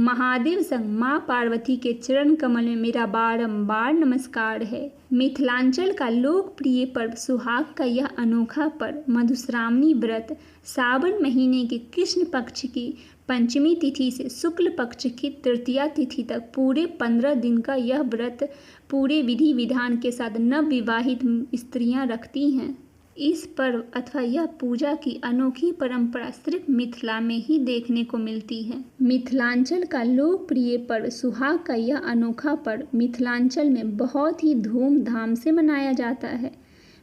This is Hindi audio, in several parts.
महादेव संग मां पार्वती के चरण कमल में मेरा बारंबार नमस्कार है। मिथिलांचल का लोकप्रिय पर्व सुहाग का यह अनोखा पर्व मधुश्रावणी व्रत सावन महीने के कृष्ण पक्ष की पंचमी तिथि से शुक्ल पक्ष की तृतीया तिथि तक पूरे 15 दिन का यह व्रत पूरे विधि विधान के साथ नवविवाहित स्त्रियां रखती हैं। इस पर्व अथवा यह पूजा की अनोखी परंपरा सिर्फ मिथिला में ही देखने को मिलती है। मिथिलांचल का लोकप्रिय पर्व सुहाग का यह अनोखा पर्व मिथिलांचल में बहुत ही धूमधाम से मनाया जाता है।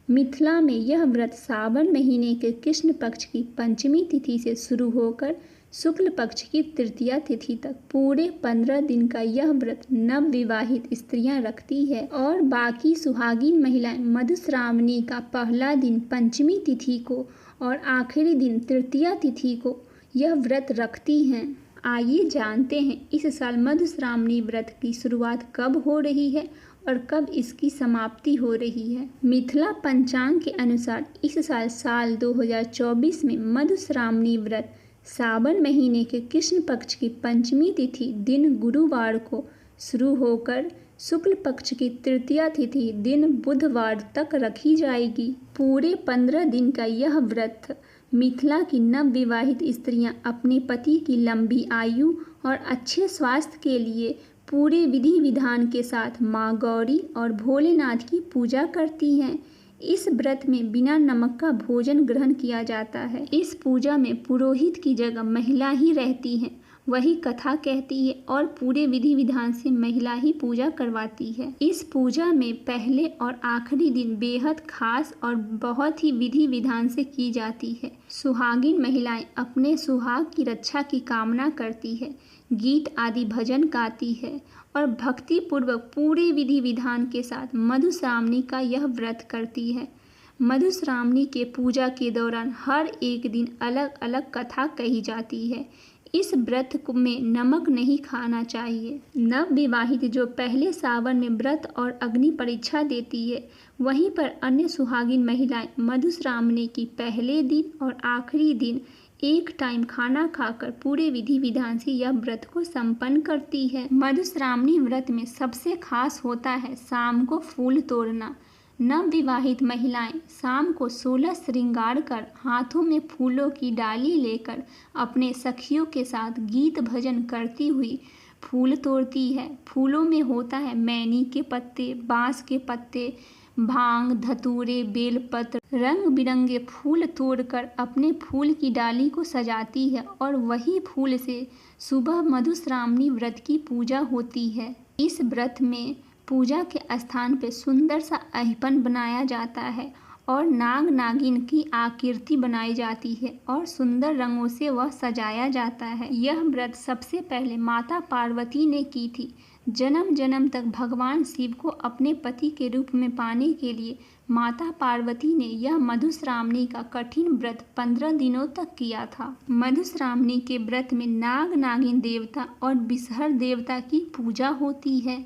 मिथिला में यह व्रत सावन महीने के कृष्ण पक्ष की पंचमी तिथि से शुरू होकर शुक्ल पक्ष की तृतीया तिथि तक पूरे 15 दिन का यह व्रत नवविवाहित स्त्रियां रखती है और बाकी सुहागिन महिलाएं मधुश्रावणी का पहला दिन पंचमी तिथि को और आखिरी दिन तृतीया तिथि को यह व्रत रखती हैं। आइए जानते हैं इस साल मधुश्रावणी व्रत की शुरुआत कब हो रही है और कब इसकी समाप्ति हो रही है। मिथिला पंचांग के अनुसार इस साल 2024 में मधुश्रावणी व्रत सावन महीने के कृष्ण पक्ष की पंचमी तिथि दिन गुरुवार को शुरू होकर शुक्ल पक्ष की तृतीया तिथि दिन बुधवार तक रखी जाएगी। पूरे 15 दिन का यह व्रत मिथिला की नवविवाहित स्त्रियां अपने पति की लंबी आयु और अच्छे स्वास्थ्य के लिए पूरे विधि विधान के साथ मां गौरी और भोलेनाथ की पूजा करती हैं। इस व्रत में बिना नमक का भोजन ग्रहण किया जाता है। इस पूजा में पुरोहित की जगह महिला ही रहती हैं, वही कथा कहती है और पूरे विधि विधान से महिला ही पूजा करवाती है। इस पूजा में पहले और आखिरी दिन बेहद खास और बहुत ही विधि विधान से की जाती है। सुहागिन महिलाएं अपने सुहाग की रक्षा की कामना करती है, गीत आदि भजन गाती है और भक्ति पूर्वक पूरे विधि विधान के साथ मधुश्रावणी का यह व्रत करती है। मधुश्रावणी के पूजा के दौरान हर एक दिन अलग अलग कथा कही जाती है। इस व्रत में नमक नहीं खाना चाहिए। नवविवाहित जो पहले सावन में व्रत और अग्नि परीक्षा देती है, वहीं पर अन्य सुहागिन महिलाएं मधुश्रावणी की पहले दिन और आखिरी दिन एक टाइम खाना खाकर पूरे विधि विधान से यह व्रत को संपन्न करती है। मधुश्रावणी व्रत में सबसे खास होता है शाम को फूल तोड़ना। नवविवाहित महिलाएं शाम को 16 श्रृंगार कर हाथों में फूलों की डाली लेकर अपने सखियों के साथ गीत भजन करती हुई फूल तोड़ती है। फूलों में होता है मैनी के पत्ते, बांस के पत्ते, भांग, धतूरे, बेलपत्र, रंग बिरंगे फूल तोड़कर अपने फूल की डाली को सजाती है और वही फूल से सुबह मधुश्रावणी व्रत की पूजा होती है। इस व्रत में पूजा के स्थान पे सुंदर सा अहिपन बनाया जाता है और नाग नागिन की आकृति बनाई जाती है और सुंदर रंगों से वह सजाया जाता है। यह व्रत सबसे पहले माता पार्वती ने की थी। जन्म जन्म तक भगवान शिव को अपने पति के रूप में पाने के लिए माता पार्वती ने यह मधुश्रावणी का कठिन व्रत 15 दिनों तक किया था। मधुश्रावणी के व्रत में नाग नागिन देवता और विषहर देवता की पूजा होती है।